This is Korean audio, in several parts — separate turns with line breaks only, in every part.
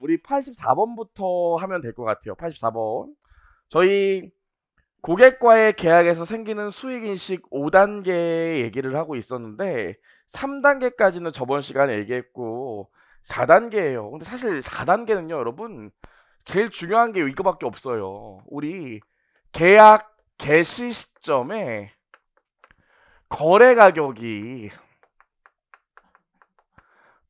우리 84번부터 하면 될 것 같아요. 84번. 저희 고객과의 계약에서 생기는 수익인식 5단계 얘기를 하고 있었는데 3단계까지는 저번 시간에 얘기했고 4단계예요. 근데 사실 4단계는요, 여러분, 제일 중요한 게 이거밖에 없어요. 우리 계약 개시 시점에 거래 가격이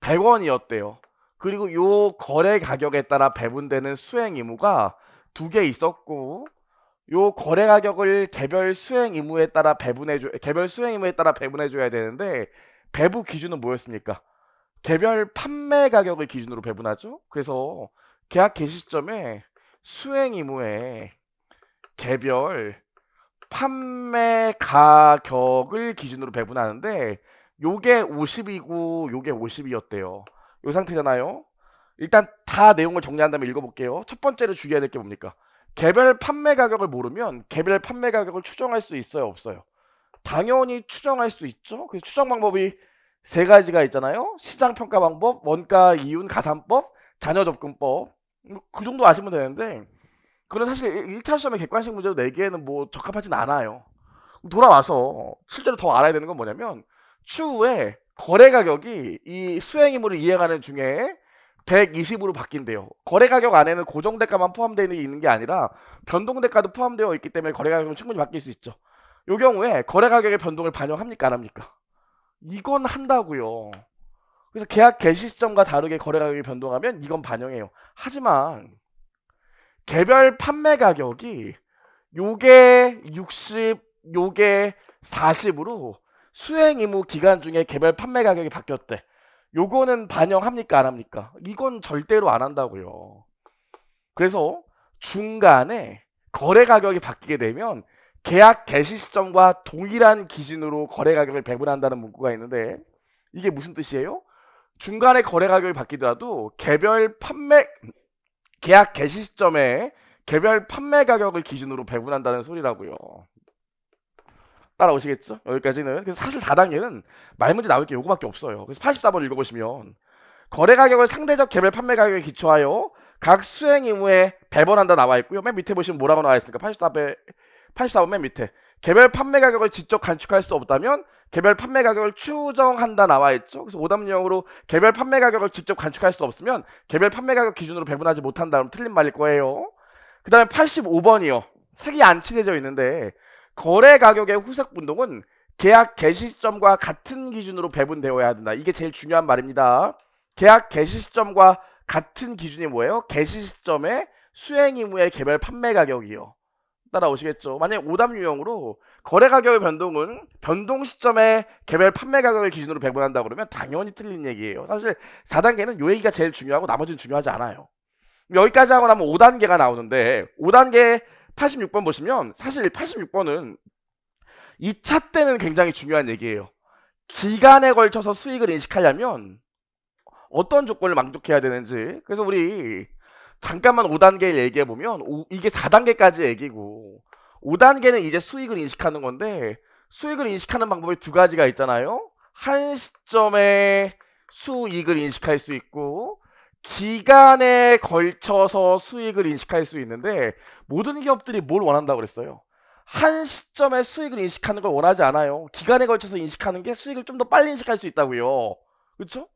100원이었대요. 그리고 요 거래 가격에 따라 배분되는 수행 의무가 2개 있었고, 요 거래 가격을 개별 수행 의무에 따라 배분해 줘야 되는데, 배부 기준은 뭐였습니까? 개별 판매 가격을 기준으로 배분하죠. 그래서 계약 개시 시점에 수행 의무에 개별 판매 가격을 기준으로 배분하는데, 요게 50이고 요게 50이었대요. 요 상태잖아요. 일단 다 내용을 정리한 다음에 읽어볼게요. 첫 번째로 주의해야 될 게 뭡니까? 개별 판매 가격을 모르면 개별 판매 가격을 추정할 수 있어요, 없어요? 당연히 추정할 수 있죠. 그래서 추정 방법이 세 가지가 있잖아요. 시장 평가 방법, 원가 이윤 가산법, 자녀 접근법. 그 정도 아시면 되는데, 그건 사실 1차 시험의 객관식 문제로 내기에는 뭐 적합하진 않아요. 돌아와서 실제로 더 알아야 되는 건 뭐냐면, 추후에 거래 가격이 이 수행 의무를 이행하는 중에 120으로 바뀐대요. 거래 가격 안에는 고정 대가만 포함되어 있는 게 아니라 변동 대가도 포함되어 있기 때문에 거래 가격은 충분히 바뀔 수 있죠. 이 경우에 거래 가격의 변동을 반영합니까, 안 합니까? 이건 한다고요. 그래서 계약 개시 시점과 다르게 거래 가격이 변동하면 이건 반영해요. 하지만 개별 판매 가격이 요게 60, 요게 40으로 수행 의무 기간 중에 개별 판매 가격이 바뀌었대. 요거는 반영합니까, 안 합니까? 이건 절대로 안 한다고요. 그래서 중간에 거래 가격이 바뀌게 되면 계약 개시 시점과 동일한 기준으로 거래 가격을 배분한다는 문구가 있는데, 이게 무슨 뜻이에요? 중간에 거래 가격이 바뀌더라도 계약 개시 시점에 개별 판매 가격을 기준으로 배분한다는 소리라고요. 따라오시겠죠? 여기까지는. 그래서 사실 4단계는 말문제 나올 게 요거밖에 없어요. 그래서 84번 읽어보시면 거래 가격을 상대적 개별 판매 가격에 기초하여 각 수행 의무에 배분한다 나와 있고요. 맨 밑에 보시면 뭐라고 나와 있습니까? 84번 맨 밑에 개별 판매 가격을 직접 간축할 수 없다면 개별 판매 가격을 추정한다 나와 있죠. 그래서 오답용으로 개별 판매 가격을 직접 간축할 수 없으면 개별 판매 가격 기준으로 배분하지 못한다. 그럼 틀린 말일 거예요. 그 다음에 85번이요. 색이 안 칠해져 있는데, 거래 가격의 후속 변동은 계약 개시 시점과 같은 기준으로 배분되어야 된다. 이게 제일 중요한 말입니다. 계약 개시 시점과 같은 기준이 뭐예요? 개시 시점의 수행 의무의 개별 판매 가격이요. 따라오시겠죠? 만약에 오답 유형으로 거래 가격의 변동은 변동 시점의 개별 판매 가격을 기준으로 배분한다 그러면 당연히 틀린 얘기예요. 사실 4단계는 요 얘기가 제일 중요하고 나머지는 중요하지 않아요. 여기까지 하고 나면 5단계가 나오는데, 5단계 86번 보시면 사실 86번은 2차 때는 굉장히 중요한 얘기예요. 기간에 걸쳐서 수익을 인식하려면 어떤 조건을 만족해야 되는지. 그래서 우리 잠깐만 5단계를 얘기해보면, 이게 4단계까지 얘기고 5단계는 이제 수익을 인식하는 건데, 수익을 인식하는 방법이 두 가지가 있잖아요. 한 시점에 수익을 인식할 수 있고 기간에 걸쳐서 수익을 인식할 수 있는데, 모든 기업들이 뭘 원한다고 그랬어요? 한 시점에 수익을 인식하는 걸 원하지 않아요. 기간에 걸쳐서 인식하는 게 수익을 좀 더 빨리 인식할 수 있다고요. 그렇죠?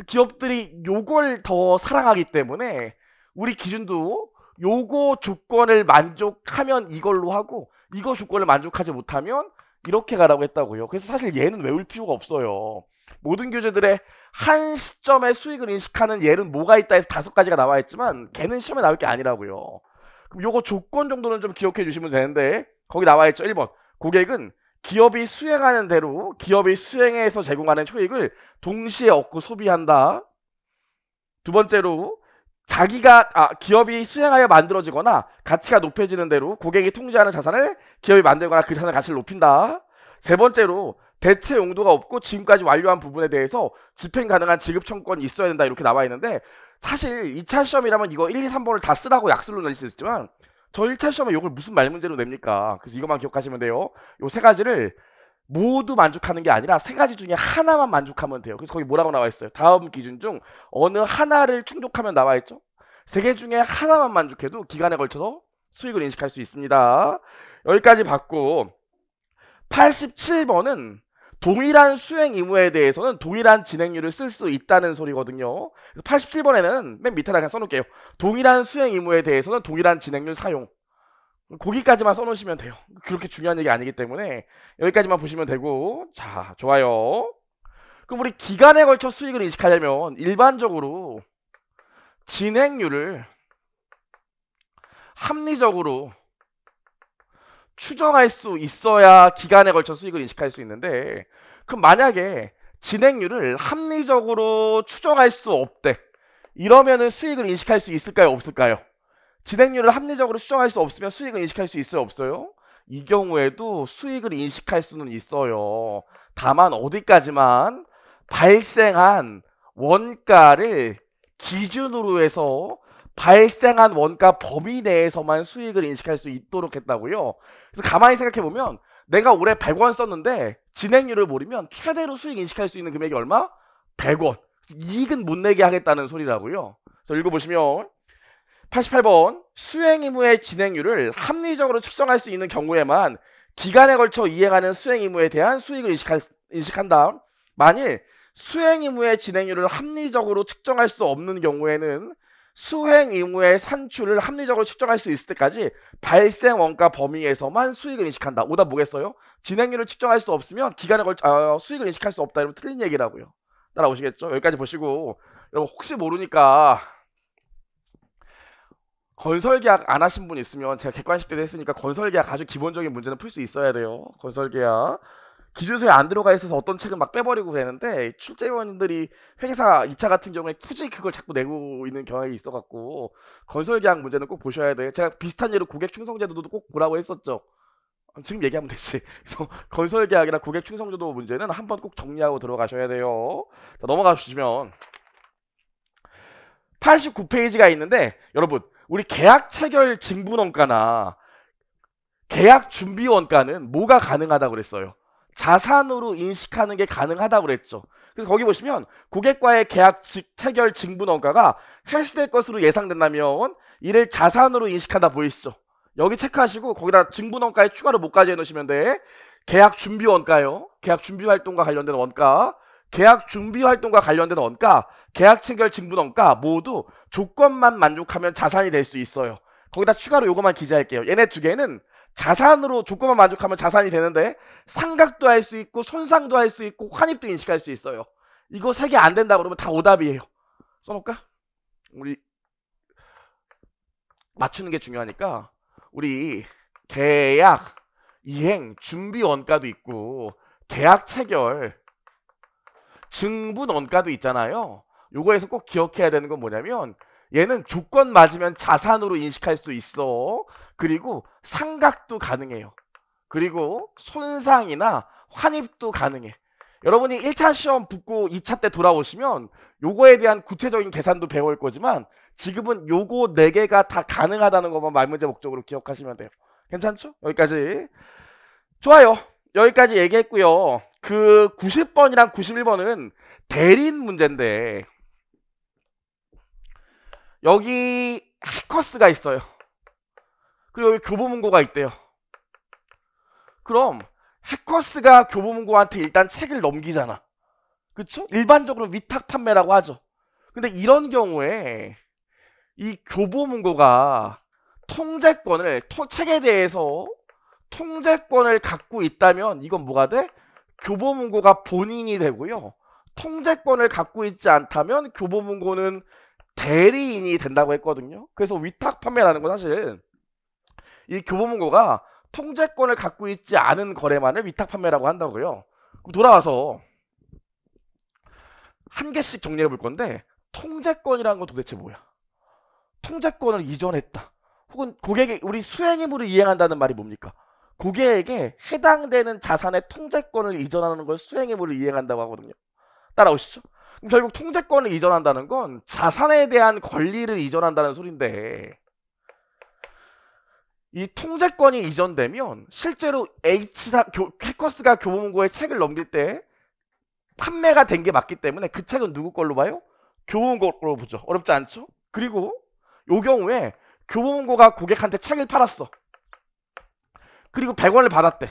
기업들이 요걸 더 사랑하기 때문에 우리 기준도 요거 조건을 만족하면 이걸로 하고, 이거 조건을 만족하지 못하면 이렇게 가라고 했다고요. 그래서 사실 얘는 외울 필요가 없어요. 모든 교재들의 한 시점에 수익을 인식하는 예는 뭐가 있다 해서 5가지가 나와 있지만 걔는 시험에 나올 게 아니라고요. 그럼 요거 조건 정도는 좀 기억해 주시면 되는데, 거기 나와 있죠. 1번. 고객은 기업이 수행하는 대로 기업이 수행해서 제공하는 효익을 동시에 얻고 소비한다. 두 번째로, 기업이 수행하여 만들어지거나 가치가 높여지는 대로 고객이 통제하는 자산을 기업이 만들거나 그 자산의 가치를 높인다. 세 번째로, 대체 용도가 없고 지금까지 완료한 부분에 대해서 집행 가능한 지급 청구권이 있어야 된다. 이렇게 나와 있는데, 사실 2차 시험이라면 이거 1, 2, 3번을 다 쓰라고 약술로 낼 수 있지만 저 1차 시험에 이걸 무슨 말문제로 냅니까? 그래서 이것만 기억하시면 돼요. 요 세 가지를 모두 만족하는 게 아니라 세 가지 중에 하나만 만족하면 돼요. 그래서 거기 뭐라고 나와 있어요? 다음 기준 중 어느 하나를 충족하면 나와 있죠? 세 개 중에 하나만 만족해도 기간에 걸쳐서 수익을 인식할 수 있습니다. 여기까지 봤고 87번은 동일한 수행 의무에 대해서는 동일한 진행률을 쓸 수 있다는 소리거든요. 87번에는 맨 밑에다 그냥 써놓을게요. 동일한 수행 의무에 대해서는 동일한 진행률 사용. 거기까지만 써놓으시면 돼요. 그렇게 중요한 얘기 아니기 때문에 여기까지만 보시면 되고, 자, 좋아요. 그럼 우리 기간에 걸쳐 수익을 인식하려면 일반적으로 진행률을 합리적으로 추정할 수 있어야 기간에 걸쳐 수익을 인식할 수 있는데, 그럼 만약에 진행률을 합리적으로 추정할 수 없대. 이러면은 수익을 인식할 수 있을까요? 없을까요? 진행률을 합리적으로 추정할 수 없으면 수익을 인식할 수 있어요? 없어요? 이 경우에도 수익을 인식할 수는 있어요. 다만 어디까지만 발생한 원가를 기준으로 해서 발생한 원가 범위 내에서만 수익을 인식할 수 있도록 했다고요. 그래서 가만히 생각해보면 내가 올해 100원 썼는데 진행률을 모르면 최대로 수익 인식할 수 있는 금액이 얼마? 100원. 이익은 못 내게 하겠다는 소리라고요. 그래서 읽어보시면 88번 수행 의무의 진행률을 합리적으로 측정할 수 있는 경우에만 기간에 걸쳐 이행하는 수행 의무에 대한 수익을 인식한다. 만일 수행 의무의 진행률을 합리적으로 측정할 수 없는 경우에는 수행 의무의 산출을 합리적으로 측정할 수 있을 때까지 발생 원가 범위에서만 수익을 인식한다. 오답 뭐겠어요? 진행률을 측정할 수 없으면 기간에 걸쳐 수익을 인식할 수 없다. 이러면 틀린 얘기라고요. 따라오시겠죠? 여기까지 보시고, 여러분 혹시 모르니까 건설계약 안 하신 분 있으면 제가 객관식 때도 했으니까 건설계약 아주 기본적인 문제는 풀 수 있어야 돼요. 건설계약 기준서에 안 들어가 있어서 어떤 책은 막 빼버리고 그랬는데 출제위원님들이 회계사 2차 같은 경우에 굳이 그걸 자꾸 내고 있는 경향이 있어갖고 건설계약 문제는 꼭 보셔야 돼요. 제가 비슷한 예로 고객충성제도도 꼭 보라고 했었죠. 지금 얘기하면 되지. 그래서 건설계약이나 고객충성제도 문제는 한번 꼭 정리하고 들어가셔야 돼요. 자, 넘어가 주시면 89페이지가 있는데, 여러분 우리 계약 체결 징부원가나 계약 준비 원가는 뭐가 가능하다고 그랬어요? 자산으로 인식하는 게 가능하다고 그랬죠. 그래서 거기 보시면 고객과의 계약 체결 징부원가가 해시될 것으로 예상된다면 이를 자산으로 인식한다 보이시죠? 여기 체크하시고 거기다 징부원가에 추가로 뭐까지 해놓으시면 돼? 계약 준비 원가요. 계약 준비 활동과 관련된 원가, 계약 준비 활동과 관련된 원가, 계약 체결 징부원가 모두 조건만 만족하면 자산이 될 수 있어요. 거기다 추가로 요것만 기재할게요. 얘네 두 개는 자산으로 조건만 만족하면 자산이 되는데 상각도 할 수 있고 손상도 할 수 있고 환입도 인식할 수 있어요. 이거 세 개 안 된다 그러면 다 오답이에요. 써놓을까? 우리 맞추는 게 중요하니까 우리 계약, 이행, 준비 원가도 있고 계약 체결, 증분 원가도 있잖아요. 요거에서 꼭 기억해야 되는 건 뭐냐면 얘는 조건 맞으면 자산으로 인식할 수 있어. 그리고 상각도 가능해요. 그리고 손상이나 환입도 가능해. 여러분이 1차 시험 붙고 2차 때 돌아오시면 요거에 대한 구체적인 계산도 배울 거지만 지금은 요거 4개가 다 가능하다는 것만 말문제 목적으로 기억하시면 돼요. 괜찮죠? 여기까지. 좋아요. 여기까지 얘기했고요. 그 90번이랑 91번은 대리인 문제인데 여기 해커스가 있어요. 그리고 여기 교보문고가 있대요. 그럼 해커스가 교보문고한테 일단 책을 넘기잖아. 그쵸? 일반적으로 위탁 판매라고 하죠. 근데 이런 경우에 이 교보문고가 통제권을 책에 대해서 통제권을 갖고 있다면 이건 뭐가 돼? 교보문고가 본인이 되고요. 통제권을 갖고 있지 않다면 교보문고는 대리인이 된다고 했거든요. 그래서 위탁 판매라는 건 사실 이 교보문고가 통제권을 갖고 있지 않은 거래만을 위탁 판매라고 한다고요. 그럼 돌아와서 한 개씩 정리해 볼 건데 통제권이라는 건 도대체 뭐야? 통제권을 이전했다. 혹은 고객이 우리 수행의무를 이행한다는 말이 뭡니까? 고객에게 해당되는 자산의 통제권을 이전하는 걸 수행의무를 이행한다고 하거든요. 따라오시죠? 그럼 결국 통제권을 이전한다는 건 자산에 대한 권리를 이전한다는 소린데 이 통제권이 이전되면 실제로 해커스가 교보문고에 책을 넘길 때 판매가 된 게 맞기 때문에 그 책은 누구 걸로 봐요? 교보문고 걸로 보죠. 어렵지 않죠? 그리고 요 경우에 교보문고가 고객한테 책을 팔았어. 그리고 100원을 받았대.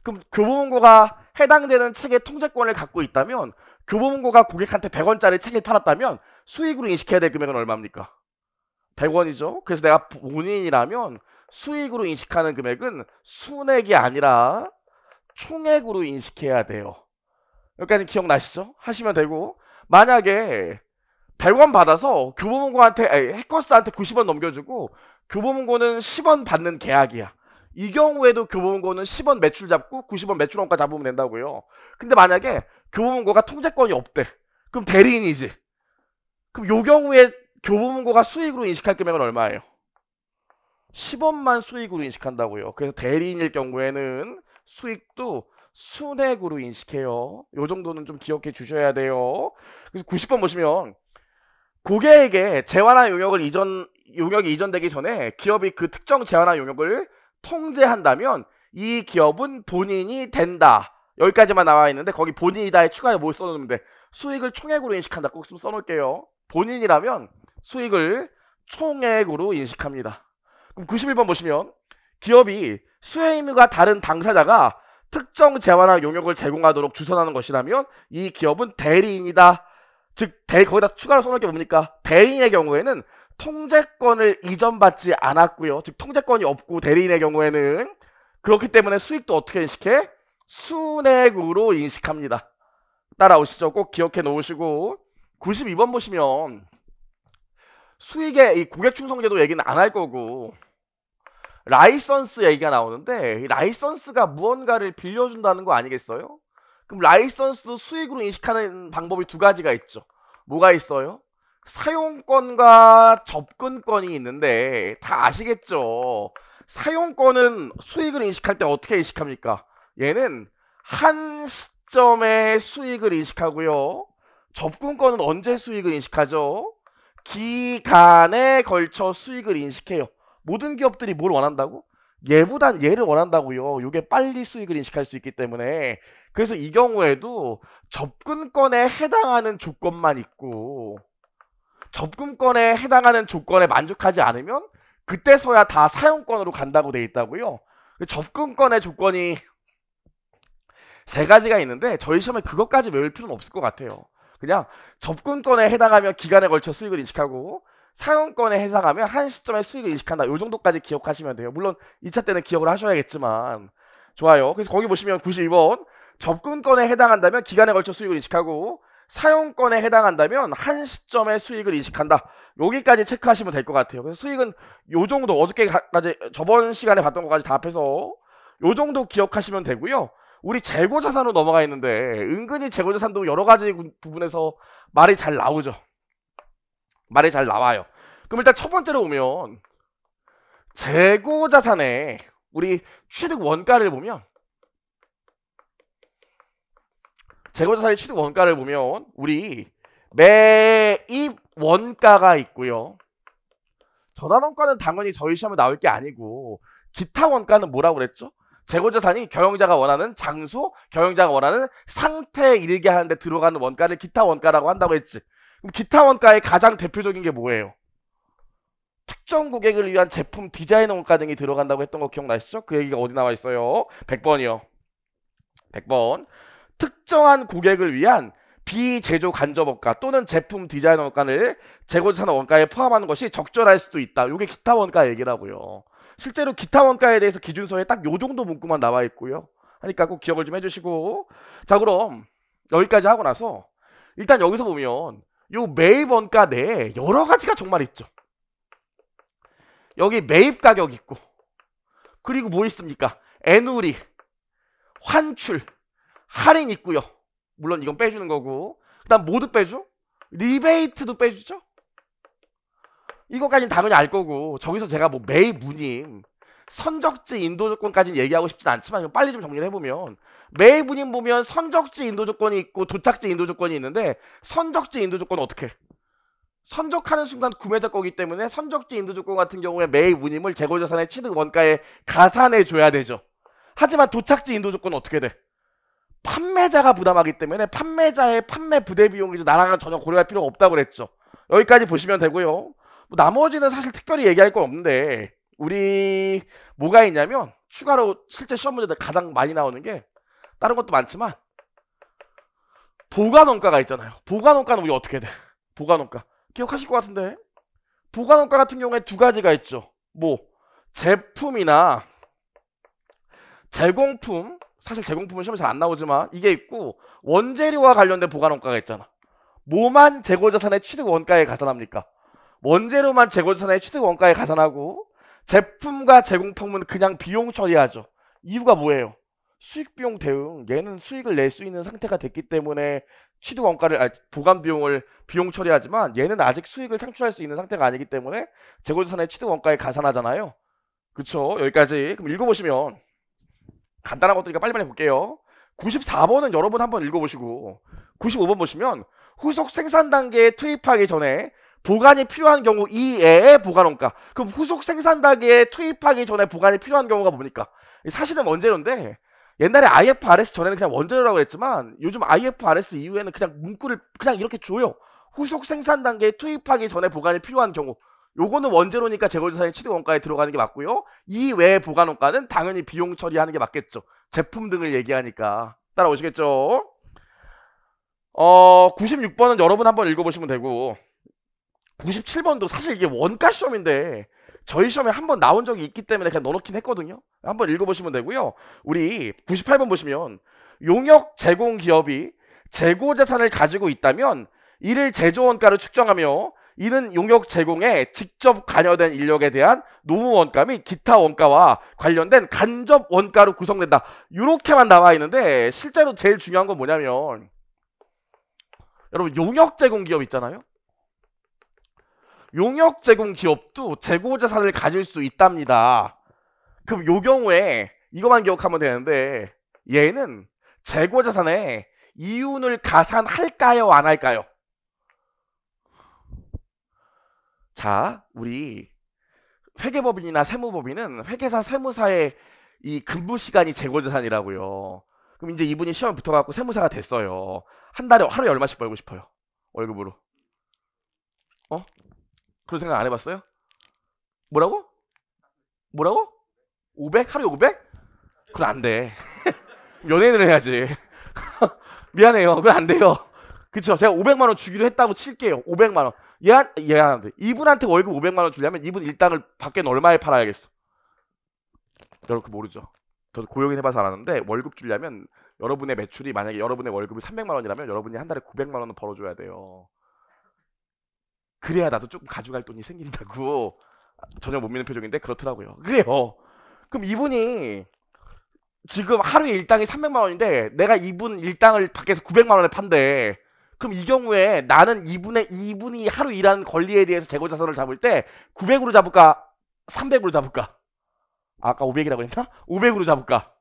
그럼 교보문고가 해당되는 책의 통제권을 갖고 있다면 교보문고가 고객한테 100원짜리 책을 팔았다면 수익으로 인식해야 될 금액은 얼마입니까? 100원이죠. 그래서 내가 본인이라면 수익으로 인식하는 금액은 순액이 아니라 총액으로 인식해야 돼요. 여기까지 기억나시죠? 하시면 되고, 만약에 100원 받아서 교보문고한테 해커스한테 90원 넘겨주고 교보문고는 10원 받는 계약이야. 이 경우에도 교보문고는 10원 매출 잡고 90원 매출원가 잡으면 된다고요. 근데 만약에 교보문고가 통제권이 없대. 그럼 대리인이지. 그럼 요 경우에 교보문고가 수익으로 인식할 금액은 얼마예요? 10원만 수익으로 인식한다고요. 그래서 대리인일 경우에는 수익도 순액으로 인식해요. 요 정도는 좀 기억해 주셔야 돼요. 그래서 90번 보시면 고객에게 재화나 용역이 이전되기 전에 기업이 그 특정 재화나 용역을 통제한다면 이 기업은 본인이 된다. 여기까지만 나와 있는데 거기 본인이다에 추가해 뭘 써놓으면 돼? 수익을 총액으로 인식한다. 꼭 써놓을게요. 본인이라면 수익을 총액으로 인식합니다. 그럼 91번 보시면 기업이 수혜 의무가 다른 당사자가 특정 재화나 용역을 제공하도록 주선하는 것이라면 이 기업은 대리인이다. 즉 거기다 추가로 써놓을 게 뭡니까? 대리인의 경우에는 통제권을 이전받지 않았고요. 즉 통제권이 없고 대리인의 경우에는 그렇기 때문에 수익도 어떻게 인식해? 순액으로 인식합니다. 따라오시죠. 꼭 기억해 놓으시고 92번 보시면 수익의 이 고객 충성제도 얘기는 안 할 거고 라이선스 얘기가 나오는데 이 라이선스가 무언가를 빌려준다는 거 아니겠어요? 그럼 라이선스도 수익으로 인식하는 방법이 두 가지가 있죠. 뭐가 있어요? 사용권과 접근권이 있는데 다 아시겠죠? 사용권은 수익을 인식할 때 어떻게 인식합니까? 얘는 한 시점에 수익을 인식하고요. 접근권은 언제 수익을 인식하죠? 기간에 걸쳐 수익을 인식해요. 모든 기업들이 뭘 원한다고? 얘보단 얘를 원한다고요. 이게 빨리 수익을 인식할 수 있기 때문에. 그래서 이 경우에도 접근권에 해당하는 조건만 있고 접근권에 해당하는 조건에 만족하지 않으면 그때서야 다 사용권으로 간다고 돼 있다고요. 접근권의 조건이 세 가지가 있는데 저희 시험에 그것까지 외울 필요는 없을 것 같아요. 그냥 접근권에 해당하면 기간에 걸쳐 수익을 인식하고 사용권에 해당하면 한 시점에 수익을 인식한다. 요 정도까지 기억하시면 돼요. 물론 2차 때는 기억을 하셔야겠지만 좋아요. 그래서 거기 보시면 92번 접근권에 해당한다면 기간에 걸쳐 수익을 인식하고 사용권에 해당한다면 한 시점에 수익을 인식한다. 여기까지 체크하시면 될 것 같아요. 그래서 수익은 요 정도 어저께까지 저번 시간에 봤던 것까지 다 합해서 요 정도 기억하시면 되고요. 우리 재고자산으로 넘어가 있는데 은근히 재고자산도 여러 가지 부분에서 말이 잘 나오죠. 말이 잘 나와요. 그럼 일단 첫 번째로 보면 재고자산에 우리 취득 원가를 보면 재고자산의 취득 원가를 보면 우리 매입 원가가 있고요. 전환 원가는 당연히 저희 시험에 나올 게 아니고 기타 원가는 뭐라고 그랬죠? 재고자산이 경영자가 원하는 장소, 경영자가 원하는 상태에 이르게 하는데 들어가는 원가를 기타 원가라고 한다고 했지. 그럼 기타 원가의 가장 대표적인 게 뭐예요? 특정 고객을 위한 제품 디자인 원가 등이 들어간다고 했던 거 기억나시죠? 그 얘기가 어디 나와 있어요? 100번이요. 100번. 특정한 고객을 위한 비제조 간접 원가 또는 제품 디자인 원가를 재고자산 원가에 포함하는 것이 적절할 수도 있다. 이게 기타 원가 얘기라고요. 실제로 기타 원가에 대해서 기준서에 딱 요 정도 문구만 나와 있고요. 하니까 꼭 기억을 좀 해주시고. 자, 그럼 여기까지 하고 나서 일단 여기서 보면 요 매입 원가 내에 여러 가지가 정말 있죠. 여기 매입 가격 있고 그리고 뭐 있습니까? 애누리, 환출, 할인 있고요. 물론 이건 빼주는 거고 그 다음 모두 빼줘? 리베이트도 빼주죠? 이거까지는 당연히 알 거고 저기서 제가 뭐 매입 운임, 선적지 인도 조건까지는 얘기하고 싶진 않지만 빨리 좀 정리를 해보면 매입 운임 보면 선적지 인도 조건이 있고 도착지 인도 조건이 있는데 선적지 인도 조건은 어떻게? 선적하는 순간 구매자 거기 때문에 선적지 인도 조건 같은 경우에 매입 운임을 재고자산의 취득 원가에 가산해 줘야 되죠. 하지만 도착지 인도 조건은 어떻게 돼? 판매자가 부담하기 때문에 판매자의 판매 부대 비용이 나랑은 전혀 고려할 필요가 없다고 그랬죠. 여기까지 보시면 되고요. 뭐 나머지는 사실 특별히 얘기할 건 없는데 우리 뭐가 있냐면 추가로 실제 시험 문제들 가장 많이 나오는 게 다른 것도 많지만 보관원가가 있잖아요. 보관원가는 우리 어떻게 돼? 보관원가 기억하실 것 같은데 보관원가 같은 경우에 두 가지가 있죠. 뭐 제품이나 제공품, 사실 제공품은 시험에 잘 안 나오지만 이게 있고 원재료와 관련된 보관원가가 있잖아. 뭐만 재고자산의 취득 원가에 가산합니까? 원재료만 재고자산의 취득 원가에 가산하고 제품과 제공품은 그냥 비용 처리하죠. 이유가 뭐예요? 수익 비용 대응. 얘는 수익을 낼 수 있는 상태가 됐기 때문에 취득 원가를 보관 비용을 비용 처리하지만 얘는 아직 수익을 창출할 수 있는 상태가 아니기 때문에 재고자산의 취득 원가에 가산하잖아요. 그쵸? 여기까지. 그럼 읽어보시면 간단한 것들이니까 빨리빨리 볼게요. 94번은 여러분 한번 읽어보시고 95번 보시면 후속 생산 단계에 투입하기 전에 보관이 필요한 경우 이외의 보관원가. 그럼 후속 생산 단계에 투입하기 전에 보관이 필요한 경우가 뭡니까? 사실은 원재료인데 옛날에 IFRS 전에는 그냥 원재료라고 했지만 요즘 IFRS 이후에는 그냥 문구를 그냥 이렇게 줘요. 후속 생산 단계에 투입하기 전에 보관이 필요한 경우. 요거는 원재료니까 재고자산의 취득 원가에 들어가는 게 맞고요. 이 외의 보관 원가는 당연히 비용 처리하는 게 맞겠죠. 제품 등을 얘기하니까. 따라오시겠죠? 96번은 여러분 한번 읽어보시면 되고 97번도 사실 이게 원가 시험인데 저희 시험에 한번 나온 적이 있기 때문에 그냥 넣어놓긴 했거든요. 한번 읽어보시면 되고요. 우리 98번 보시면 용역 제공 기업이 재고자산을 가지고 있다면 이를 제조원가로 측정하며 이는 용역 제공에 직접 관여된 인력에 대한 노무 원가 및 기타 원가와 관련된 간접 원가로 구성된다. 이렇게만 나와 있는데 실제로 제일 중요한 건 뭐냐면 여러분 용역 제공 기업 있잖아요. 용역 제공 기업도 재고자산을 가질 수 있답니다. 그럼 요 경우에 이것만 기억하면 되는데 얘는 재고자산에 이윤을 가산할까요? 안 할까요? 자, 우리 회계법인이나 세무법인은 회계사 세무사의 이 근무 시간이 재고자산이라고요. 그럼 이제 이분이 시험에 붙어갖고 세무사가 됐어요. 한 달에 하루에 얼마씩 벌고 싶어요? 월급으로. 그런 생각 안 해봤어요? 뭐라고? 뭐라고? 500? 하루에 500? 그건 안 돼. 연예인을 해야지. 미안해요. 그건 안 돼요. 그쵸? 제가 500만 원 주기로 했다고 칠게요. 500만 원. 얘한테 이분한테 월급 500만 원 주려면 이분 일당을 밖에는 얼마에 팔아야겠어? 여러분 그거 모르죠? 저도 고용인 해봐서 알았는데 월급 주려면 여러분의 매출이 만약에 여러분의 월급이 300만 원이라면 여러분이 한 달에 900만 원은 벌어줘야 돼요. 그래야 나도 조금 가져갈 돈이 생긴다고. 전혀 못 믿는 표정인데 그렇더라고요. 그래요. 그럼 이분이 지금 하루에 일당이 300만 원인데 내가 이분 일당을 밖에서 900만 원에 판대. 그럼 이 경우에 나는 이분이 하루 일하는 권리에 대해서 재고자산을 잡을 때 900으로 잡을까? 300으로 잡을까? 아까 500이라고 했나? 500으로 잡을까?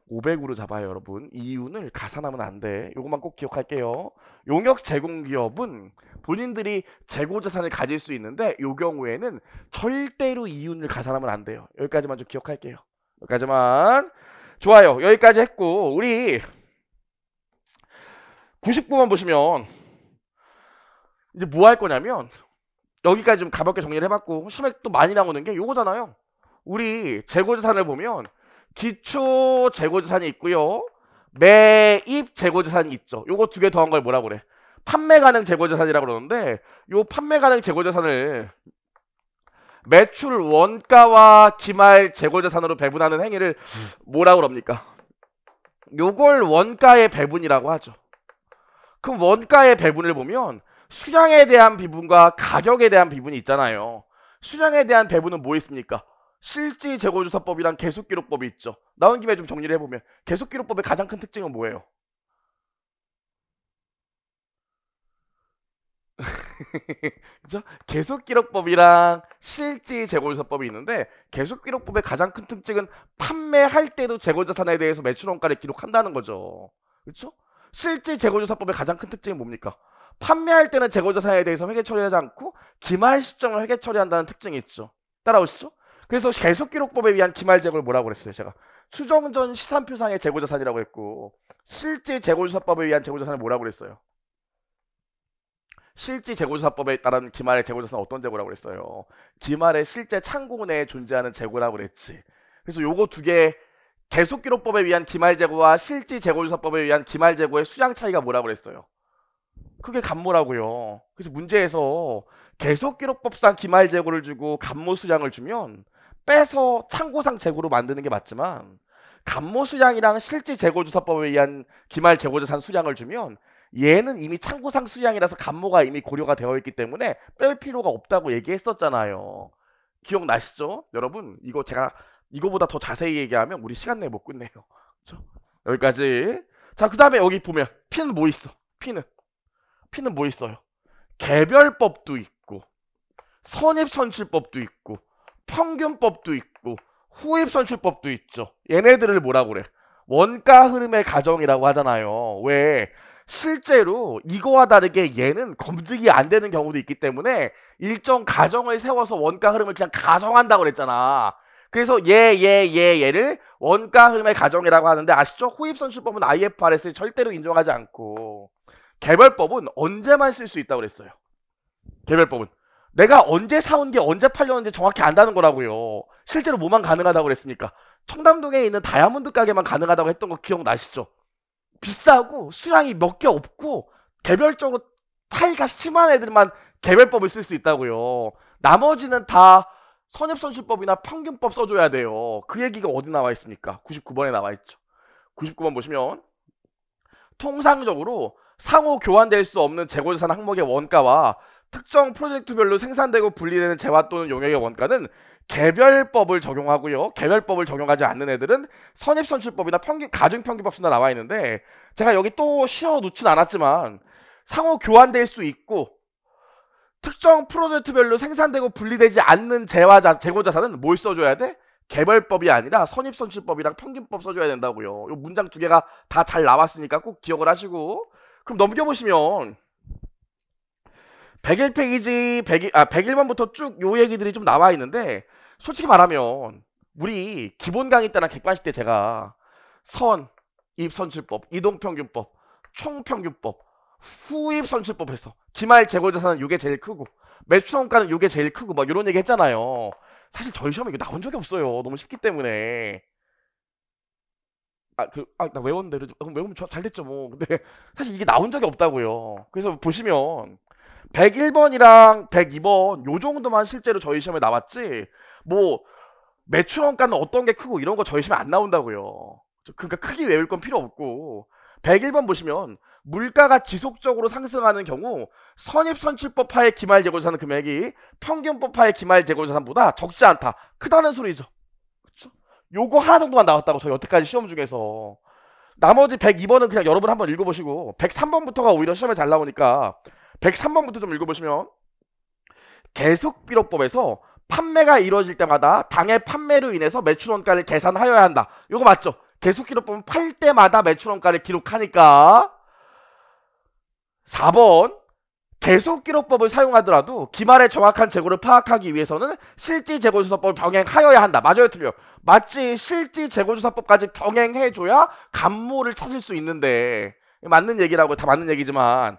500으로 잡아요, 여러분. 이윤을 가산하면 안 돼. 요것만 꼭 기억할게요. 용역 제공기업은 본인들이 재고자산을 가질 수 있는데 요 경우에는 절대로 이윤을 가산하면 안 돼요. 여기까지만 좀 기억할게요. 여기까지만. 좋아요. 여기까지 했고 우리 99번 보시면 이제 뭐 할 거냐면 여기까지 좀 가볍게 정리를 해봤고 시험에 또 많이 나오는 게 요거잖아요. 우리 재고자산을 보면 기초 재고자산이 있고요. 매입 재고자산이 있죠. 요거 두 개 더한 걸 뭐라고 그래? 판매 가능 재고자산이라고 그러는데 요 판매 가능 재고자산을 매출 원가와 기말 재고자산으로 배분하는 행위를 뭐라고 그럽니까? 요걸 원가의 배분이라고 하죠. 그럼 원가의 배분을 보면 수량에 대한 비분과 가격에 대한 비분이 있잖아요. 수량에 대한 배분은 뭐 있습니까? 실질 재고조사법이랑 계속기록법이 있죠. 나온 김에 좀 정리를 해보면 계속기록법의 가장 큰 특징은 뭐예요? 그죠? 계속기록법이랑 실질 재고조사법이 있는데 계속기록법의 가장 큰 특징은 판매할 때도 재고자산에 대해서 매출원가를 기록한다는 거죠. 그렇죠? 실질 재고조사법의 가장 큰 특징은 뭡니까? 판매할 때는 재고자산에 대해서 회계 처리하지 않고 기말 시점을 회계 처리한다는 특징이 있죠. 따라오시죠? 그래서 계속기록법에 의한 기말 재고를 뭐라고 그랬어요? 제가 추정 전 시산표상의 재고자산이라고 했고 실질 재고조사법에 의한 재고자산을 뭐라고 그랬어요? 실지 재고조사법에 따른 기말의 재고자산은 어떤 재고라고 그랬어요? 기말의 실제 창고 내에 존재하는 재고라고 그랬지. 그래서 요거 두 개 계속기록법에 의한 기말재고와 실지 재고조사법에 의한 기말재고의 수량 차이가 뭐라고 그랬어요? 그게 감모라고요. 그래서 문제에서 계속기록법상 기말재고를 주고 감모 수량을 주면 빼서 창고상 재고로 만드는 게 맞지만 감모 수량이랑 실지 재고조사법에 의한 기말재고자산 수량을 주면 얘는 이미 창고상 수량이라서 감모가 이미 고려가 되어 있기 때문에 뺄 필요가 없다고 얘기했었잖아요. 기억나시죠? 여러분 이거 제가 이거보다 더 자세히 얘기하면 우리 시간 내에 못 끝내요. 그렇죠? 여기까지. 자, 그 다음에 여기 보면 P는 뭐 있어? P는 뭐 있어요? 개별법도 있고 선입선출법도 있고 평균법도 있고 후입선출법도 있죠. 얘네들을 뭐라고 그래? 원가 흐름의 가정이라고 하잖아요. 왜? 실제로 이거와 다르게 얘는 검증이 안 되는 경우도 있기 때문에 일정 가정을 세워서 원가 흐름을 그냥 가정한다고 그랬잖아. 그래서 얘를 원가 흐름의 가정이라고 하는데 아시죠? 후입선출법은 IFRS를 절대로 인정하지 않고 개별법은 언제만 쓸 수 있다고 그랬어요. 개별법은 내가 언제 사온 게 언제 팔렸는지 정확히 안다는 거라고요. 실제로 뭐만 가능하다고 그랬습니까? 청담동에 있는 다이아몬드 가게만 가능하다고 했던 거 기억나시죠? 비싸고 수량이 몇 개 없고 개별적으로 차이가 심한 애들만 개별법을 쓸 수 있다고요. 나머지는 다 선입선출법이나 평균법 써줘야 돼요. 그 얘기가 어디 나와 있습니까? 99번에 나와 있죠. 99번 보시면 통상적으로 상호 교환될 수 없는 재고자산 항목의 원가와 특정 프로젝트별로 생산되고 분리되는 재화 또는 용역의 원가는 개별법을 적용하고요. 개별법을 적용하지 않는 애들은 선입선출법이나 가중평균법 쓴다 나와 있는데 제가 여기 또 씌워 놓진 않았지만 상호 교환될 수 있고 특정 프로젝트별로 생산되고 분리되지 않는 재고자산은 뭘 써줘야 돼? 개별법이 아니라 선입선출법이랑 평균법 써줘야 된다고요. 이 문장 두 개가 다 잘 나왔으니까 꼭 기억을 하시고 그럼 넘겨보시면 101페이지 101번부터 쭉 요 얘기들이 좀 나와 있는데 솔직히 말하면 우리 기본 강의 때나 객관식 때 제가 선입선출법, 이동평균법, 총평균법, 후입선출법 했어. 기말 재고자산은 요게 제일 크고 매출원가는 요게 제일 크고 막 이런 얘기 했잖아요. 사실 저희 시험에 이거 나온 적이 없어요. 너무 쉽기 때문에. 나 외웠는데 외우면 잘 됐죠 뭐. 근데 사실 이게 나온 적이 없다고요. 그래서 보시면 101번이랑 102번 요 정도만 실제로 저희 시험에 나왔지 뭐 매출원가는 어떤 게 크고 이런 거 저희 시험에 안 나온다고요. 그러니까 크게 외울 건 필요 없고 101번 보시면 물가가 지속적으로 상승하는 경우 선입선출법하의 기말재고자산 금액이 평균법하의 기말재고자산보다 적지 않다. 크다는 소리죠. 그쵸? 요거 하나 정도만 나왔다고 저희 여태까지 시험 중에서. 나머지 102번은 그냥 여러분 한번 읽어보시고 103번부터가 오히려 시험에 잘 나오니까 103번부터 좀 읽어보시면 계속비록법에서 판매가 이루어질 때마다 당해 판매로 인해서 매출원가를 계산하여야 한다. 요거 맞죠? 계속기록법은 팔 때마다 매출원가를 기록하니까. 4번 계속기록법을 사용하더라도 기말의 정확한 재고를 파악하기 위해서는 실지재고조사법을 병행하여야 한다. 맞아요, 틀려요? 맞지. 실지재고조사법까지 병행해줘야 감모를 찾을 수 있는데 맞는 얘기라고 다 맞는 얘기지만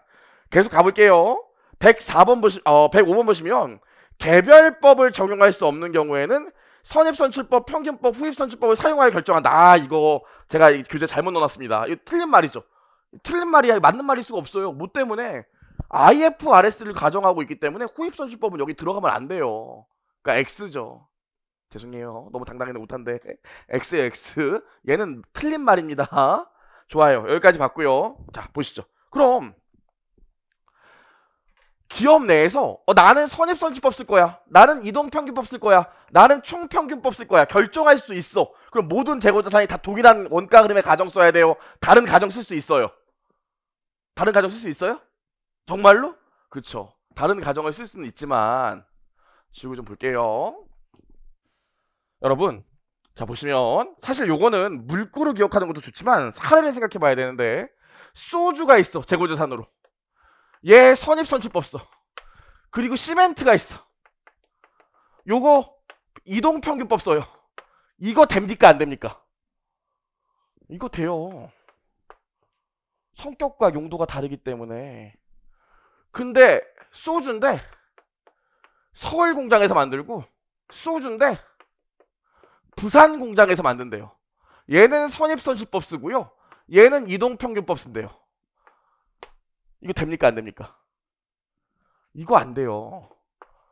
계속 가볼게요. 105번 보시면 개별법을 적용할 수 없는 경우에는 선입선출법, 평균법, 후입선출법을 사용하여 결정한다. 이거 제가 교재 잘못 넣어놨습니다. 이거 틀린 말이죠. 틀린 말이야. 맞는 말일 수가 없어요. 뭐 때문에? IFRS를 가정하고 있기 때문에 후입선출법은 여기 들어가면 안 돼요. 그러니까 X죠. 죄송해요. 너무 당당하게 못한데. X예요, X. 얘는 틀린 말입니다. 좋아요. 여기까지 봤고요. 자, 보시죠. 그럼 기업 내에서 나는 선입선출법 쓸 거야. 나는 이동평균법 쓸 거야. 나는 총평균법 쓸 거야. 결정할 수 있어. 그럼 모든 재고자산이 다 동일한 원가 흐름의 가정 써야 돼요. 다른 가정 쓸 수 있어요. 다른 가정 쓸 수 있어요? 정말로? 그쵸. 다른 가정을 쓸 수는 있지만 지우고 좀 볼게요. 여러분 자 보시면 사실 요거는 물구로 기억하는 것도 좋지만 사례를 생각해 봐야 되는데 소주가 있어. 재고자산으로. 얘 선입선출법 써. 그리고 시멘트가 있어. 요거 이동평균법 써요. 이거 됩니까 안 됩니까? 이거 돼요. 성격과 용도가 다르기 때문에. 근데 소주인데 서울 공장에서 만들고 소주인데 부산 공장에서 만든대요. 얘는 선입선출법 쓰고요. 얘는 이동평균법 쓴대요. 이거 됩니까 안 됩니까? 이거 안 돼요.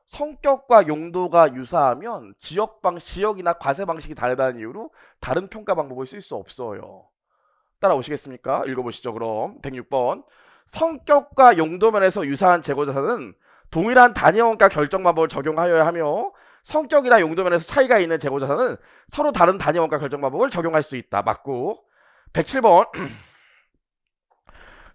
성격과 용도가 유사하면 지역이나 과세 방식이 다르다는 이유로 다른 평가 방법을 쓸 수 없어요. 따라오시겠습니까? 읽어보시죠. 그럼 106번. 성격과 용도 면에서 유사한 재고자산은 동일한 단위원가 결정 방법을 적용하여야 하며 성격이나 용도 면에서 차이가 있는 재고자산은 서로 다른 단위원가 결정 방법을 적용할 수 있다. 맞고. 107번.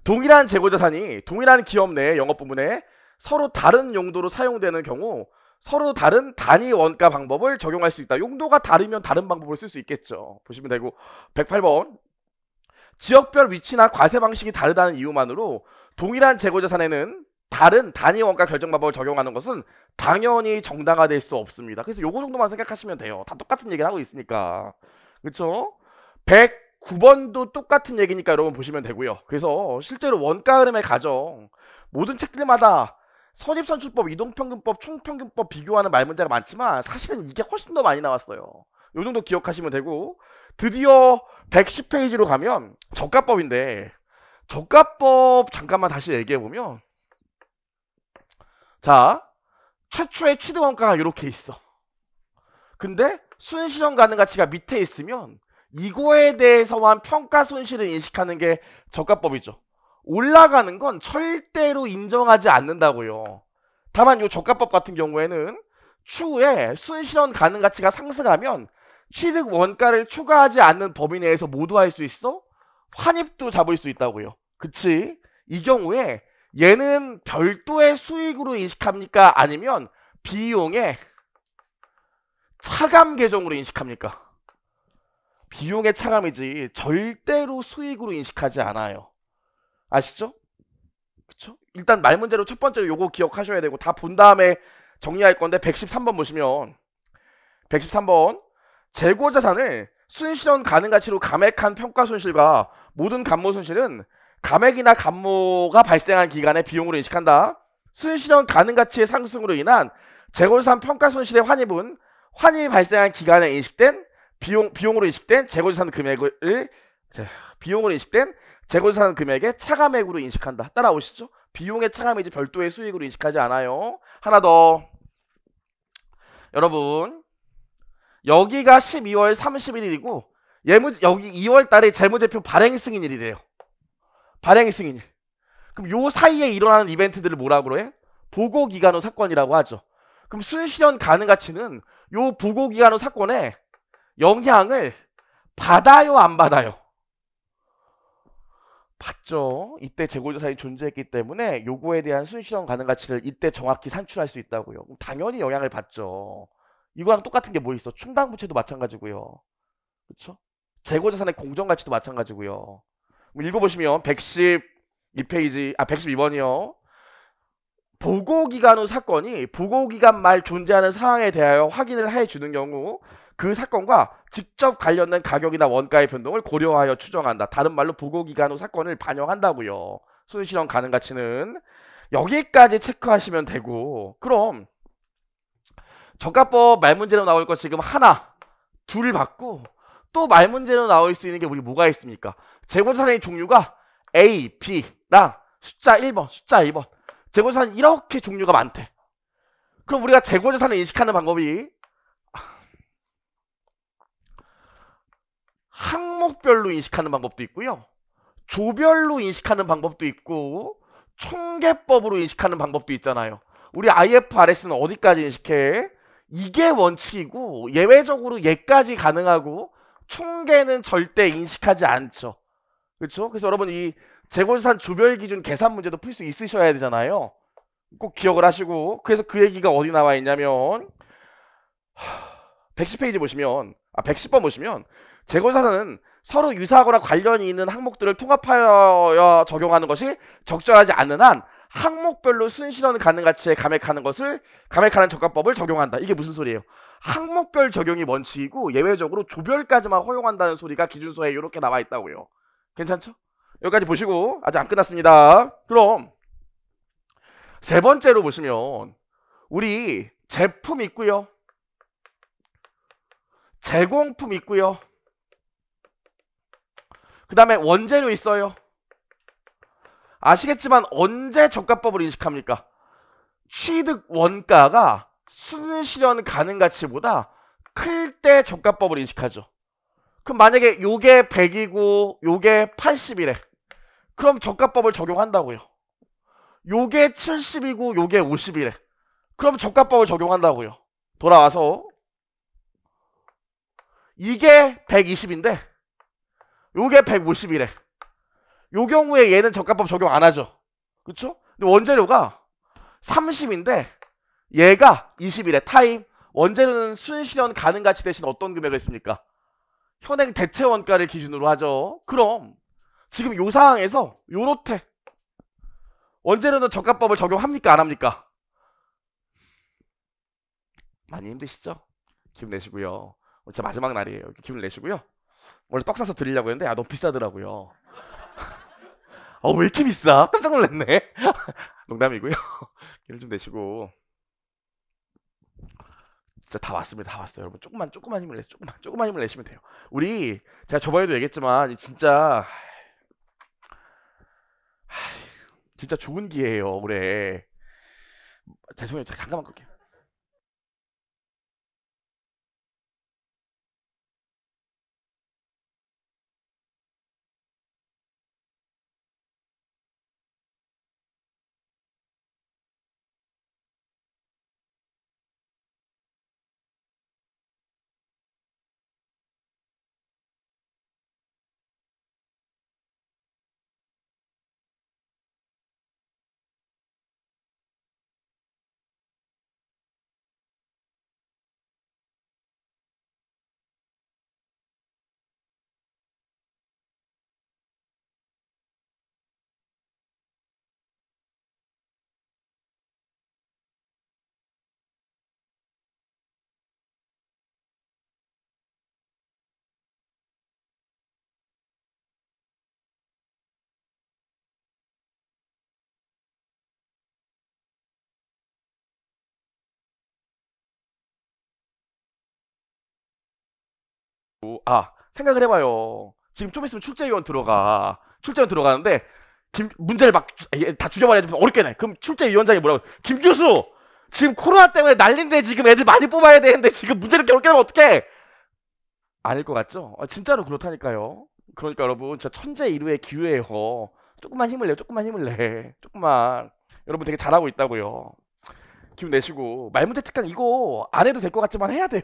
동일한 재고자산이 동일한 기업 내 영업 부문에 서로 다른 용도로 사용되는 경우 서로 다른 단위 원가 방법을 적용할 수 있다. 용도가 다르면 다른 방법을 쓸 수 있겠죠. 보시면 되고. 108번. 지역별 위치나 과세 방식이 다르다는 이유만으로 동일한 재고자산에는 다른 단위 원가 결정 방법을 적용하는 것은 당연히 정당화될 수 없습니다. 그래서 요거 정도만 생각하시면 돼요. 다 똑같은 얘기를 하고 있으니까. 그렇죠? 109번도 똑같은 얘기니까 여러분 보시면 되고요. 그래서 실제로 원가 흐름의 가정 모든 책들마다 선입선출법, 이동평균법, 총평균법 비교하는 말문제가 많지만 사실은 이게 훨씬 더 많이 나왔어요. 요 정도 기억하시면 되고, 드디어 110페이지로 가면 저가법인데, 저가법 잠깐만 다시 얘기해보면, 자, 최초의 취득원가가 이렇게 있어. 근데 순실현 가능 가치가 밑에 있으면 이거에 대해서만 평가 손실을 인식하는 게 저가법이죠. 올라가는 건 절대로 인정하지 않는다고요. 다만 이 저가법 같은 경우에는 추후에 순실현 가능 가치가 상승하면 취득 원가를 초과하지 않는 범위 내에서 모두 할 수 있어? 환입도 잡을 수 있다고요. 그치? 이 경우에 얘는 별도의 수익으로 인식합니까? 아니면 비용의 차감 계정으로 인식합니까? 비용의 차감이지 절대로 수익으로 인식하지 않아요. 아시죠? 그쵸? 일단 말문제로 첫 번째로 요거 기억하셔야 되고 다 본 다음에 정리할 건데 113번 보시면 113번 재고자산을 순실현 가능 가치로 감액한 평가 손실과 모든 감모 손실은 감액이나 감모가 발생한 기간에 비용으로 인식한다. 순실현 가능 가치의 상승으로 인한 재고자산 평가 손실의 환입은 환입이 발생한 기간에 인식된 비용으로 인식된 재고자산 금액을 비용으로 인식된 재고자산 금액의 차감액으로 인식한다. 따라오시죠? 비용의 차감이지 별도의 수익으로 인식하지 않아요. 하나 더. 여러분 여기가 12월 31일이고 여기 2월 달에 재무제표 발행 승인일이래요. 발행 승인일. 그럼 요 사이에 일어나는 이벤트들을 뭐라 그래? 보고기간 후 사건이라고 하죠. 그럼 순실현 가능 가치는 요 보고기간 후 사건에 영향을 받아요, 안 받아요? 받죠. 이때 재고자산이 존재했기 때문에 요거에 대한 순실현 가능 가치를 이때 정확히 산출할 수 있다고요. 당연히 영향을 받죠. 이거랑 똑같은 게 뭐 있어? 충당부채도 마찬가지고요. 그쵸? 재고자산의 공정가치도 마찬가지고요. 읽어보시면 112페이지, 112번이요. 보고기간 후 사건이 보고기간 말 존재하는 상황에 대하여 확인을 해주는 경우 그 사건과 직접 관련된 가격이나 원가의 변동을 고려하여 추정한다. 다른 말로 보고기간 후 사건을 반영한다고요. 순실현 가능 가치는 여기까지 체크하시면 되고, 그럼 저가법 말문제로 나올 거 지금 하나, 둘 받고 또 말문제로 나올 수 있는 게 우리 뭐가 있습니까? 재고자산의 종류가 A, B랑 숫자 1번, 숫자 2번. 재고자산 이렇게 종류가 많대. 그럼 우리가 재고자산을 인식하는 방법이 항목별로 인식하는 방법도 있고요. 조별로 인식하는 방법도 있고 총계법으로 인식하는 방법도 있잖아요. 우리 IFRS는 어디까지 인식해? 이게 원칙이고 예외적으로 얘까지 가능하고 총계는 절대 인식하지 않죠. 그렇죠? 그래서 여러분 이 재고자산 조별 기준 계산 문제도 풀 수 있으셔야 되잖아요. 꼭 기억을 하시고, 그래서 그 얘기가 어디 나와 있냐면 110페이지 보시면 110번 보시면 재고자산은 서로 유사하거나 관련이 있는 항목들을 통합하여 적용하는 것이 적절하지 않는 한 항목별로 순실현 가능 가치에 감액하는 저가법을 적용한다. 이게 무슨 소리예요? 항목별 적용이 원칙이고 예외적으로 조별까지만 허용한다는 소리가 기준서에 이렇게 나와 있다고요. 괜찮죠? 여기까지 보시고 아직 안 끝났습니다. 그럼 세 번째로 보시면 우리 제품 있고요. 제공품 있고요. 그 다음에 원재료 있어요. 아시겠지만 언제 저가법을 인식합니까? 취득 원가가 순실현 가능 가치보다 클 때 저가법을 인식하죠. 그럼 만약에 요게 100이고 요게 80이래. 그럼 저가법을 적용한다고요. 요게 70이고 요게 50이래. 그럼 저가법을 적용한다고요. 돌아와서 이게 120인데 요게 150이래. 요 경우에 얘는 저가법 적용 안 하죠. 그쵸? 근데 원재료가 30인데 얘가 20이래. 타임. 원재료는 순실현 가능 가치 대신 어떤 금액을 했습니까? 현행 대체 원가를 기준으로 하죠. 그럼 지금 요 상황에서 요렇게 원재료는 저가법을 적용합니까? 안 합니까? 많이 힘드시죠? 기분 내시고요. 진짜 마지막 날이에요. 기분 내시고요. 원래 떡 사서 드리려고 했는데 너무 비싸더라고요. 왜 이렇게 비싸? 깜짝 놀랐네. 농담이고요. 기분 좀 내시고. 진짜 다 왔습니다. 다 왔어요. 여러분 조금만 힘을 내시 조금만 힘을 내시면 돼요. 우리 제가 저번에도 얘기했지만 진짜 좋은 기회예요. 올해. 죄송해요. 잠깐만 끌게요. 생각을 해봐요. 지금 좀 있으면 출제위원 들어가. 출제위원 들어가는데 문제를 막 다 죽여버려야지 어렵게 내. 그럼 출제위원장이 뭐라고? 김 교수! 지금 코로나 때문에 난린데 지금 애들 많이 뽑아야 되는데 지금 문제를 이렇게 어렵게 하면 어떡해? 아닐 것 같죠? 진짜로 그렇다니까요. 그러니까 여러분 진짜 천재일우의 기회예요. 조금만 힘을 내요. 조금만 힘을 내. 조금만. 여러분 되게 잘하고 있다고요. 기운 내시고 말문제 특강 이거 안 해도 될 것 같지만 해야 돼요.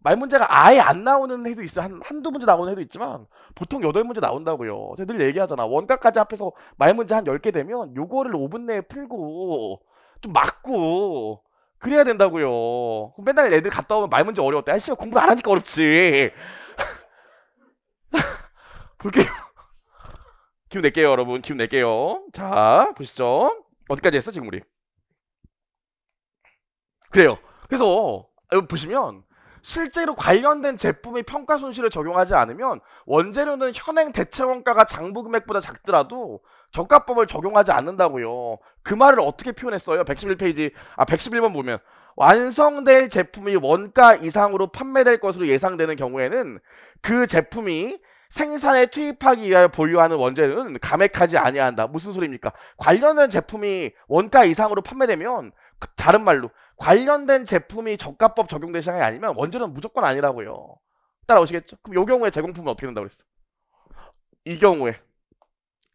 말 문제가 아예 안 나오는 해도 있어. 한두 문제 나오는 해도 있지만 보통 8문제 나온다고요. 제가 늘 얘기하잖아. 원가까지 합해서 말 문제 한 10개 되면 요거를 5분 내에 풀고 좀 막고 그래야 된다고요. 맨날 애들 갔다 오면 말 문제 어려웠대. 아저씨가 공부 안 하니까 어렵지. 볼게요. 기운 낼게요, 여러분. 기운 낼게요. 자, 보시죠. 어디까지 했어, 지금 우리? 그래요. 그래서 여러분 보시면 실제로 관련된 제품의 평가 손실을 적용하지 않으면 원재료는 현행 대체 원가가 장부 금액보다 작더라도 저가법을 적용하지 않는다고요. 그 말을 어떻게 표현했어요? 111페이지 111번 보면 완성될 제품이 원가 이상으로 판매될 것으로 예상되는 경우에는 그 제품이 생산에 투입하기 위하여 보유하는 원재료는 감액하지 아니한다. 무슨 소리입니까? 관련된 제품이 원가 이상으로 판매되면 다른 말로 관련된 제품이 저가법 적용 대상이 아니면 원재료는 무조건 아니라고요. 따라오시겠죠? 그럼 이 경우에 제공품은 어떻게 된다고 그랬어? 이 경우에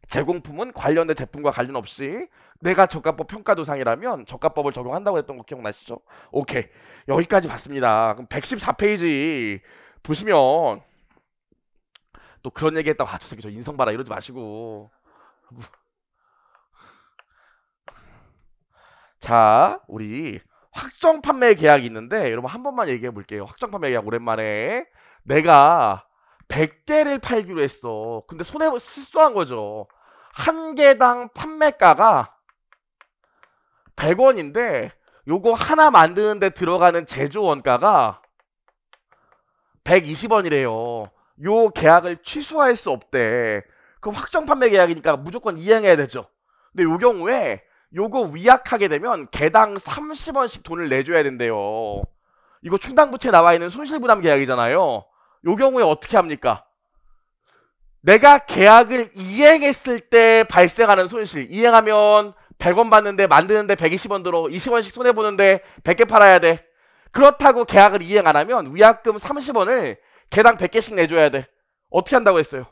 제공품은 관련된 제품과 관련 없이 내가 저가법 평가 도상이라면 저가법을 적용한다고 했던 거 기억나시죠? 오케이. 여기까지 봤습니다. 그럼 114페이지 보시면 또 그런 얘기 했다고 저 새끼 저 인성 봐라 이러지 마시고 자 우리 확정 판매 계약이 있는데 여러분 한 번만 얘기해 볼게요. 확정 판매 계약 오랜만에 내가 100개를 팔기로 했어. 근데 손해 실수한 거죠. 한 개당 판매가가 100원인데 요거 하나 만드는데 들어가는 제조 원가가 120원이래요. 요 계약을 취소할 수 없대. 그럼 확정 판매 계약이니까 무조건 이행해야 되죠. 근데 요 경우에 요거 위약하게 되면 개당 30원씩 돈을 내줘야 된대요. 이거 충당부채에 나와 있는 손실부담 계약이잖아요. 요 경우에 어떻게 합니까? 내가 계약을 이행했을 때 발생하는 손실. 이행하면 100원 받는데 만드는데 120원 들어. 20원씩 손해보는데 100개 팔아야 돼. 그렇다고 계약을 이행 안 하면 위약금 30원을 개당 100개씩 내줘야 돼. 어떻게 한다고 했어요?